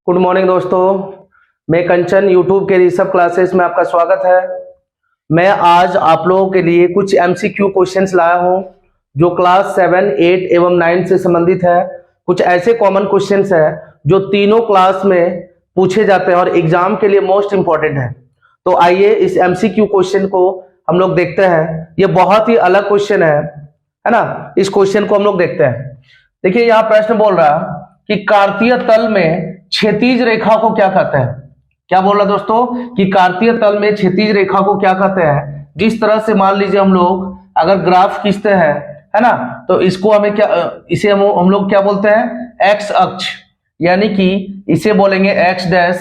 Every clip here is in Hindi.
गुड मॉर्निंग दोस्तों, मैं कंचन यूट्यूब के ऋषभ क्लासेस में आपका स्वागत है। मैं आज आप लोगों के लिए कुछ एमसीक्यू क्वेश्चंस लाया हूं जो क्लास 7, 8 एवं 9 से संबंधित है। कुछ ऐसे कॉमन क्वेश्चंस है जो तीनों क्लास में पूछे जाते हैं और एग्जाम के लिए मोस्ट इंपॉर्टेंट है। तो आइए इस एमसीक्यू क्वेश्चन को हम लोग देखते हैं। ये बहुत ही अलग क्वेश्चन है ना। इस क्वेश्चन को हम लोग देखते हैं। देखिए यहाँ प्रश्न बोल रहा कि कार्तीय तल में क्षैतिज रेखा को क्या कहते हैं। क्या बोल रहा दोस्तों कि कार्तीय तल में क्षैतिज रेखा को क्या कहते हैं। जिस तरह से मान लीजिए हम लोग अगर ग्राफ खींचते हैं है ना, तो इसको हमें क्या, इसे हम लोग क्या बोलते हैं, एक्स अक्ष, यानी कि इसे बोलेंगे एक्स डैश,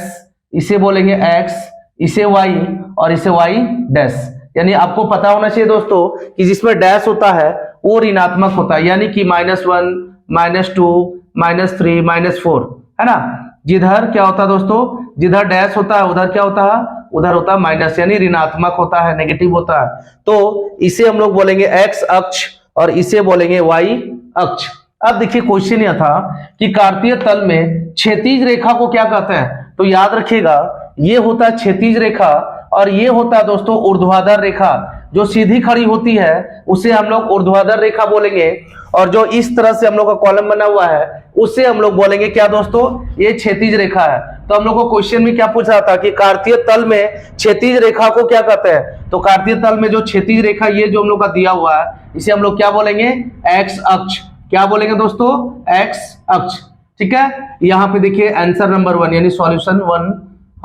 इसे बोलेंगे एक्स, इसे वाई और इसे वाई डैश। यानी आपको पता होना चाहिए दोस्तों कि जिसमें डैश होता है वो ऋणात्मक होता है, यानी कि -1, -2, -3, -4 है ना। जिधर क्या होता है दोस्तों, जिधर डैश होता है उधर क्या होता है, उधर होता है माइनस, यानी ऋणात्मक होता है, नेगेटिव होता है। तो इसे हम लोग बोलेंगे एक्स अक्ष और इसे बोलेंगे वाई अक्ष। अब देखिए क्वेश्चन यह था कि कार्तीय तल में क्षैतिज रेखा को क्या कहते हैं। तो याद रखिएगा ये होता है क्षैतिज रेखा और ये होता है दोस्तों ऊर्ध्वाधर रेखा। जो सीधी खड़ी होती है उसे हम लोग ऊर्ध्वाधर रेखा बोलेंगे और जो इस तरह से हम लोग का कॉलम बना हुआ है उसे हम लोग बोलेंगे क्या दोस्तों, ये क्षैतिज रेखा है। तो हम लोग को क्वेश्चन में क्या पूछा था कि कार्तीय तल में क्षैतिज रेखा को क्या कहते हैं। तो कार्तीय तल में जो क्षैतिज रेखा ये जो हम लोग का दिया हुआ है इसे हम लोग क्या बोलेंगे, एक्स अक्ष। क्या बोलेंगे दोस्तों, एक्स अक्ष। ठीक है, यहाँ पे देखिए आंसर नंबर 1 यानी सॉल्यूशन 1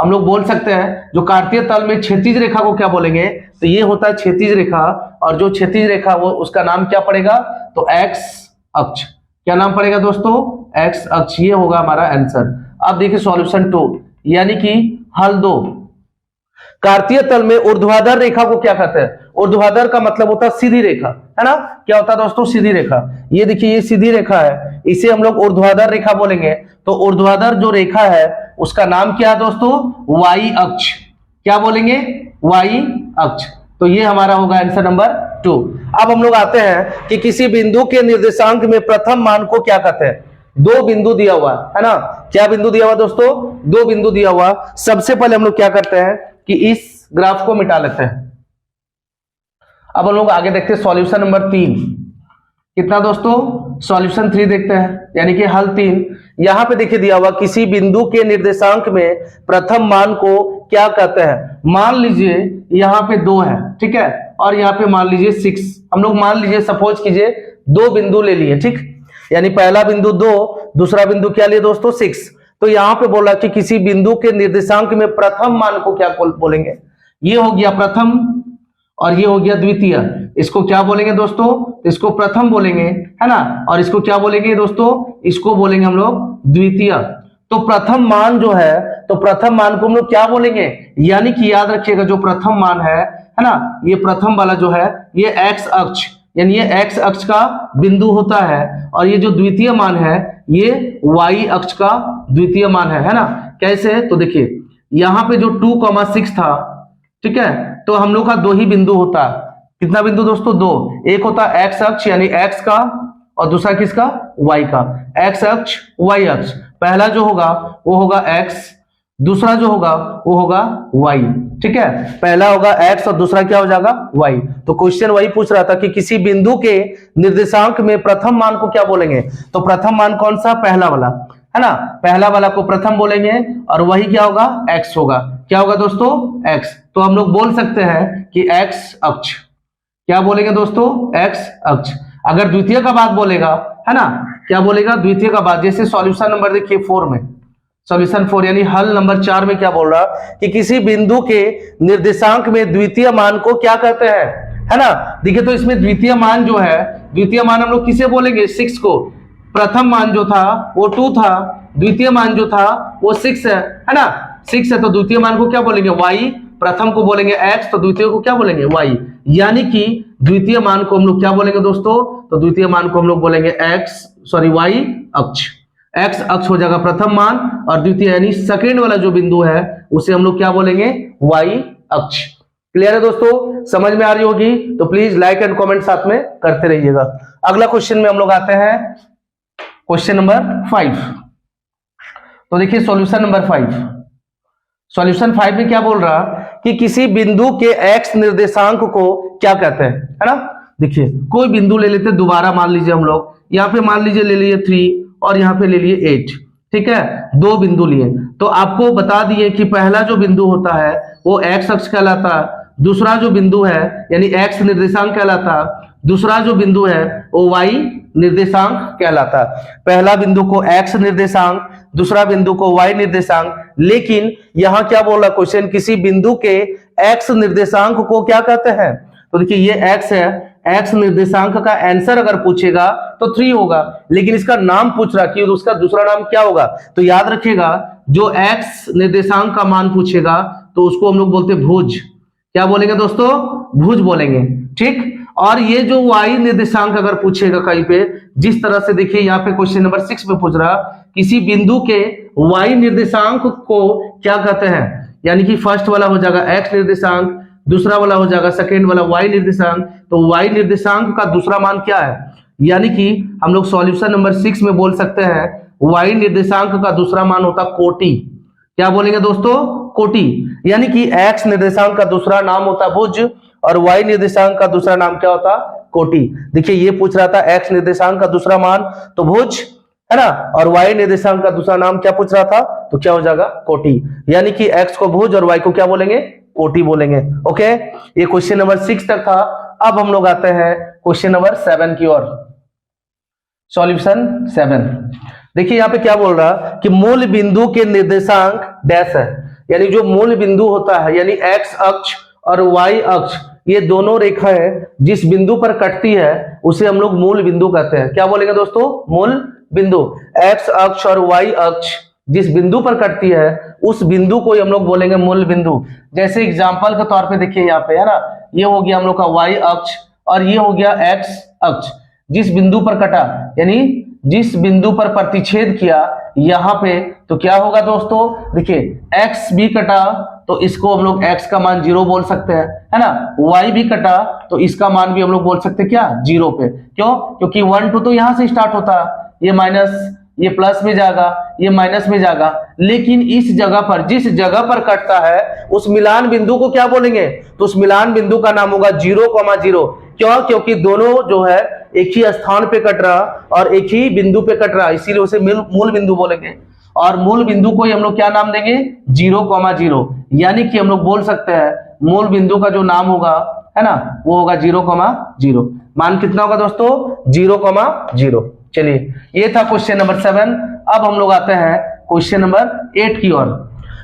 हम लोग बोल सकते हैं। जो कार्तीय तल में क्षैतिज रेखा को क्या बोलेंगे, तो ये होता है क्षैतिज रेखा और जो क्षैतिज रेखा वो उसका नाम क्या पड़ेगा, तो एक्स अक्ष। क्या नाम पड़ेगा दोस्तों, एक्स अक्ष। ये होगा हमारा आंसर। अब देखिए सॉल्यूशन 2 यानी कि हल 2। कार्तीय तल में ऊर्ध्वाधर रेखा को क्या कहते हैं। ऊर्ध्वाधर का मतलब होता है सीधी रेखा, है ना। क्या होता है दोस्तों, सीधी रेखा। ये देखिए ये सीधी रेखा है, इसे हम लोग ऊर्ध्वाधर रेखा बोलेंगे। तो ऊर्ध्वाधर जो रेखा है उसका नाम क्या है दोस्तों, वाई अक्ष। क्या बोलेंगे, वाई अक्ष। तो ये हमारा होगा आंसर नंबर 2। अब हम लोग आते हैं कि किसी बिंदु के निर्देशांक में प्रथम मान को क्या कहते हैं। 2 बिंदु दिया हुआ है ना। क्या बिंदु दिया हुआ दोस्तों, 2 बिंदु दिया हुआ। सबसे पहले हम लोग क्या करते हैं कि इस ग्राफ को मिटा लेते हैं। अब हम लोग आगे देखते हैं सॉल्यूशन नंबर 3 कितना दोस्तों, सॉल्यूशन 3 देखते हैं यानी कि हल 3। यहां पे देखिए दिया हुआ किसी बिंदु के निर्देशांक में प्रथम मान को क्या कहते हैं। मान लीजिए यहां पे 2 है, ठीक है, और यहां पे मान लीजिए 6। हम लोग मान लीजिए सपोज कीजिए 2 बिंदु ले लिए, ठीक, यानी पहला बिंदु 2, दूसरा बिंदु क्या लिए दोस्तों 6। तो यहां पे बोला कि किसी बिंदु के निर्देशांक में प्रथम मान को क्या बोलेंगे। ये हो गया प्रथम और ये हो गया द्वितीय। इसको क्या बोलेंगे दोस्तों, इसको प्रथम बोलेंगे, है ना, और इसको क्या बोलेंगे दोस्तों, इसको बोलेंगे हम लोग द्वितीय। तो प्रथम मान जो है, तो प्रथम मान को हम लोग क्या बोलेंगे, यानी कि याद रखिएगा जो प्रथम मान है ना, ये प्रथम वाला जो है ये एक्स अक्ष, यानी ये एक्स अक्ष का बिंदु होता है और ये जो द्वितीय मान है ये वाई अक्ष का द्वितीय मान है ना। कैसे, तो देखिए यहाँ पे जो 2,6 था, ठीक है, तो हम लोग का 2 ही बिंदु होता है। कितना बिंदु दोस्तों, 2। एक होता है एक्स अक्ष यानी एक्स का और दूसरा किसका, वाई का। एक्स अक्ष वाई अक्ष, पहला जो होगा वो होगा एक्स, दूसरा जो होगा वो होगा वाई। ठीक है, पहला होगा एक्स और दूसरा क्या हो जाएगा, वाई। तो क्वेश्चन वही पूछ रहा था कि किसी बिंदु के निर्देशांक में प्रथम मान को क्या बोलेंगे। तो प्रथम मान कौन सा, पहला वाला, है ना, पहला वाला को प्रथम बोलेंगे और वही क्या होगा, एक्स होगा। क्या होगा दोस्तों, एक्स। तो हम लोग बोल सकते हैं कि एक्स अक्ष। क्या बोलेंगे दोस्तों, एक्स अक्ष। अगर द्वितीय का बात बोलेगा, है ना, क्या बोलेगा द्वितीय का बात, जैसे सॉल्यूशन नंबर देखिए 4 में, सॉल्यूशन 4 यानी हल नंबर 4 में क्या बोल रहा कि किसी बिंदु के निर्देशांक में द्वितीय मान को क्या कहते हैं, है ना। देखिए तो इसमें द्वितीय मान जो है, द्वितीय मान हम लोग किसे बोलेंगे, 6 को। प्रथम मान जो था वो 2 था, द्वितीय मान जो था वो 6 है ना, 6 है। तो द्वितीय मान को क्या बोलेंगे, वाई। प्रथम को बोलेंगे एक्स, तो द्वितीय को क्या बोलेंगे, वाई। यानी कि द्वितीय मान को हम लोग क्या बोलेंगे दोस्तों, तो द्वितीय मान को हम लोग बोलेंगे वाई अक्ष। एक्स अक्ष हो जाएगा प्रथम मान और द्वितीय यानी सेकेंड वाला जो बिंदु है उसे हम लोग क्या बोलेंगे, वाई अक्ष। क्लियर है दोस्तों, समझ में आ रही होगी। तो प्लीज लाइक एंड कमेंट साथ में करते रहिएगा। अगला क्वेश्चन में हम लोग आते हैं क्वेश्चन नंबर 5। तो देखिए सॉल्यूशन नंबर 5, सॉल्यूशन 5 में क्या बोल रहा कि किसी बिंदु के x निर्देशांक को क्या कहते हैं, है ना। देखिए कोई बिंदु ले लेते, दोबारा मान लीजिए हम लोग यहाँ पे मान लीजिए ले लिए 3 और यहाँ पे ले लिए 8, ठीक है, दो बिंदु लिए। तो आपको बता दिए कि पहला जो बिंदु होता है वो x अक्ष कहलाता, दूसरा जो बिंदु है यानी x निर्देशांक कहलाता, दूसरा जो बिंदु है वो y निर्देशांक कहलाता। पहला बिंदु को x निर्देशांक, दूसरा बिंदु को y निर्देशांक। लेकिन यहां क्या बोला क्वेश्चन, किसी बिंदु के x निर्देशांक को क्या कहते हैं। तो देखिए ये x है, x निर्देशांक का आंसर अगर पूछेगा तो 3 होगा, लेकिन इसका नाम पूछ रहा कि उसका दूसरा नाम क्या होगा। तो याद रखिएगा जो x निर्देशांक का मान पूछेगा तो उसको हम लोग बोलते भुज। क्या बोलेंगे दोस्तों, भुज बोलेंगे, ठीक। और ये जो y निर्देशांक अगर पूछेगा कहीं पे, जिस तरह से देखिए यहाँ पे क्वेश्चन नंबर 6 में पूछ रहा किसी बिंदु के y निर्देशांक को क्या कहते हैं, यानी कि फर्स्ट वाला हो जाएगा x निर्देशांक, दूसरा वाला हो जाएगा सेकेंड वाला y निर्देशांक। तो y निर्देशांक का दूसरा मान क्या है, यानी कि हम लोग सॉल्यूशन नंबर 6 में बोल सकते हैं y निर्देशांक का दूसरा मान होता कोटि। क्या बोलेंगे दोस्तों, कोटि। यानी कि x निर्देशांक का दूसरा नाम होता भुज और y निर्देशांक का दूसरा नाम क्या होता, कोटि। देखिए ये पूछ रहा था x निर्देशांक का दूसरा मान तो भुज, है ना, और y निर्देशांक का दूसरा नाम क्या पूछ रहा था, तो क्या हो जाएगा, कोटि। यानी कि x को भुज और y को क्या बोलेंगे, कोटि बोलेंगे। ओके, ये क्वेश्चन नंबर 6 तक था। अब हम लोग आते हैं क्वेश्चन नंबर 7 की ओर। सॉल्यूशन 7, देखिए यहाँ पे क्या बोल रहा कि मूल बिंदु के निर्देशांक डैश है, यानी जो मूल बिंदु होता है यानी x अक्ष और y अक्ष, ये दोनों रेखाएं जिस बिंदु पर कटती है उसे हम लोग मूल बिंदु कहते हैं। क्या बोलेंगे दोस्तों, मूल बिंदु। x अक्ष और y अक्ष जिस बिंदु पर कटती है उस बिंदु को हम लोग बोलेंगे मूल बिंदु। जैसे एग्जांपल के तौर पे देखिए यहाँ पे, है ना, ये हो गया हम लोग का y अक्ष और ये हो गया x अक्ष। जिस बिंदु पर कटा यानी जिस बिंदु पर प्रतिच्छेद किया यहाँ पे, तो क्या होगा दोस्तों, देखिए x भी कटा तो इसको हम लोग x का मान 0 बोल सकते हैं, है ना। y भी कटा तो इसका मान भी हम लोग बोल सकते हैं क्या, 0 पे। क्यों, क्योंकि 1 2 तो यहां से स्टार्ट होता है, ये माइनस, ये प्लस में जाएगा, ये माइनस में जाएगा। लेकिन इस जगह पर, जिस जगह पर कटता है उस मिलान बिंदु को क्या बोलेंगे, तो उस मिलान बिंदु का नाम होगा 0,0। क्यों, क्योंकि दोनों जो है एक ही स्थान पे कट रहा और एक ही बिंदु पे कट रहा, इसीलिए उसे मूल बिंदु बोलेंगे। और मूल बिंदु को ही हम लोग क्या नाम देंगे, 0,0। यानी कि हम लोग बोल सकते हैं मूल बिंदु का जो नाम होगा, है ना, वो होगा 0,0। मान कितना होगा दोस्तों, 0,0। चलिए ये था क्वेश्चन नंबर 7। अब हम लोग आते हैं क्वेश्चन नंबर 8 की ओर।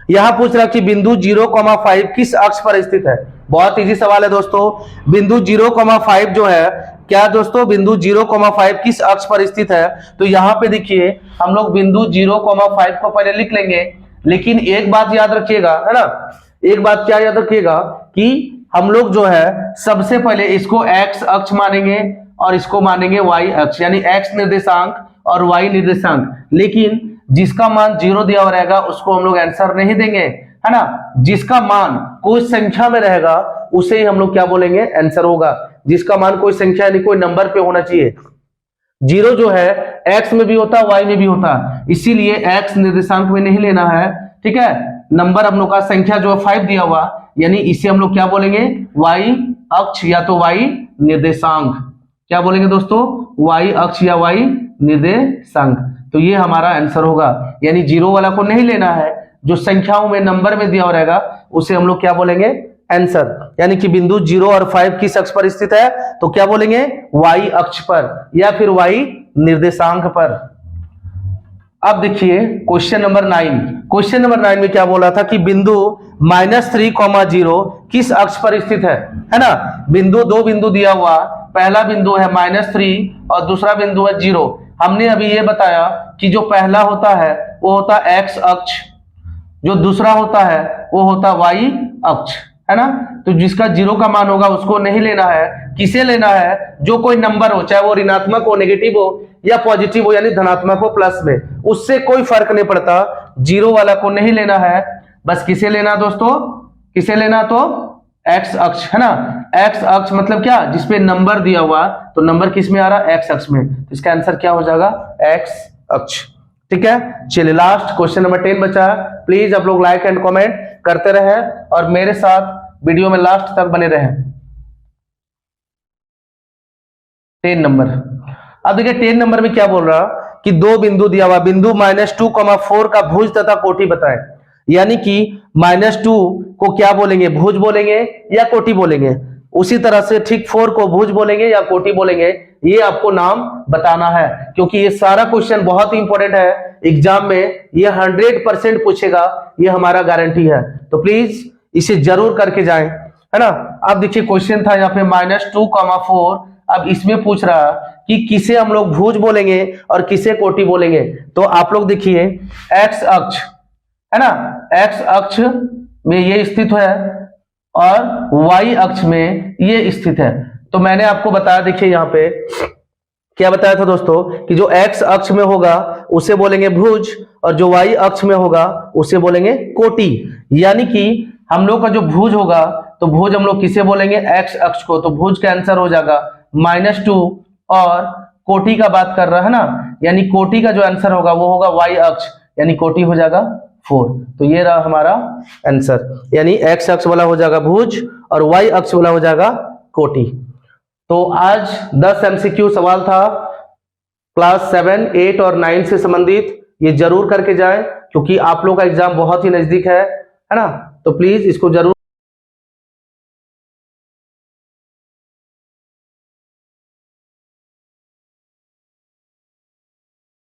यहां पूछ रहा कि बिंदु 0,5 किस अक्ष पर स्थित है। बहुत इजी सवाल है दोस्तों। बिंदु 0,5 जो है, क्या दोस्तों, बिंदु 0,5 किस अक्ष पर स्थित है। तो यहाँ पे देखिए हम लोग बिंदु 0,5 को पहले लिख लेंगे, लेकिन एक बात याद रखिएगा, है ना, एक बात क्या याद रखिएगा कि हम लोग जो है सबसे पहले इसको x अक्ष मानेंगे और इसको मानेंगे y अक्ष, यानी x निर्देशांक और y निर्देशांक। लेकिन जिसका मान 0 दिया हुआ रहेगा उसको हम लोग आंसर नहीं देंगे, है ना। जिसका मान कोई संख्या में रहेगा उसे ही हम लोग क्या बोलेंगे, आंसर होगा। जिसका मान कोई संख्या यानी कोई नंबर पे होना चाहिए। 0 जो है x में भी होता है, y में भी होता है, इसीलिए x निर्देशांक में नहीं लेना है, ठीक है। नंबर हम लोग का संख्या जो है 5 दिया हुआ, यानी इसे हम लोग क्या बोलेंगे, y अक्ष या तो y निर्देशांक। क्या बोलेंगे दोस्तों, y अक्ष या y निर्देशांक। तो ये हमारा आंसर होगा, यानी 0 वाला को नहीं लेना है, जो संख्याओं में नंबर में दिया रहेगा उसे हम लोग क्या बोलेंगे, आंसर। यानी कि बिंदु 0 और 5 किस अक्ष पर स्थित है, तो क्या बोलेंगे, y अक्ष पर या फिर y निर्देशांक पर। अब देखिए क्वेश्चन नंबर 9। क्वेश्चन नंबर 9 में क्या बोला था कि बिंदु -3,0 किस अक्ष पर स्थित है ना। बिंदु, दो बिंदु दिया हुआ, पहला बिंदु है -3 और दूसरा बिंदु है 0। हमने अभी ये बताया कि जो पहला होता है वो होता है x अक्ष, जो दूसरा होता है वो होता है y अक्ष, है ना। तो जिसका 0 का मान होगा उसको नहीं लेना है। किसे लेना है, जो कोई नंबर हो, चाहे वो ऋणात्मक हो, नेगेटिव हो या पॉजिटिव हो, यानी धनात्मक हो, प्लस में, उससे कोई फर्क नहीं पड़ता। 0 वाला को नहीं लेना है, बस किसे लेना दोस्तों, किसे लेना, तो x अक्ष, है ना। x अक्ष मतलब क्या, जिसपे नंबर दिया हुआ, तो नंबर किस में आ रहा है, x अक्ष में। तो इसका आंसर क्या हो जाएगा, x अक्ष। ठीक है, चलिए लास्ट क्वेश्चन नंबर 10 बचा है। प्लीज आप लोग लाइक एंड कमेंट करते रहे और मेरे साथ वीडियो में लास्ट तक बने रहे। 10 नंबर, अब देखिए 10 नंबर में क्या बोल रहा कि दो बिंदु दिया हुआ, बिंदु -2,4 का भुज तथा कोटि बताएं। यानी कि -2 को क्या बोलेंगे, भुज बोलेंगे या कोटि बोलेंगे। उसी तरह से ठीक 4 को भुज बोलेंगे या कोटि बोलेंगे, ये आपको नाम बताना है, क्योंकि ये सारा क्वेश्चन बहुत ही इंपॉर्टेंट है एग्जाम में, ये 100% पूछेगा, ये हमारा गारंटी है। तो प्लीज इसे जरूर करके जाएं, है ना। अब देखिए क्वेश्चन था यहाँ पे -2,4, अब इसमें पूछ रहा कि किसे हम लोग भुज बोलेंगे और किसे कोटि बोलेंगे। तो आप लोग देखिए एक्स अक्ष है ना, एक्स अक्ष में ये स्थित है और वाई अक्ष में ये स्थित है। तो मैंने आपको बताया, देखिए यहाँ पे क्या बताया था दोस्तों कि जो एक्स अक्ष में होगा उसे बोलेंगे भुज और जो वाई अक्ष में होगा उसे बोलेंगे कोटि। यानी कि हम लोग का जो भुज होगा तो भुज हम लोग किसे बोलेंगे, एक्स अक्ष को। तो भुज का आंसर हो जाएगा -2 और कोटि का बात कर रहा है ना, यानी कोटि का जो आंसर होगा वो होगा वाई अक्ष, यानी कोटि हो जाएगा 4। तो ये रहा हमारा आंसर, यानी एक्स अक्ष वाला हो जाएगा भुज और वाई अक्ष वाला हो जाएगा कोटि। तो आज 10 MCQ सवाल था क्लास 7, 8 और 9 से संबंधित, ये जरूर करके जाएं क्योंकि आप लोग का एग्जाम बहुत ही नजदीक है ना। तो प्लीज इसको जरूर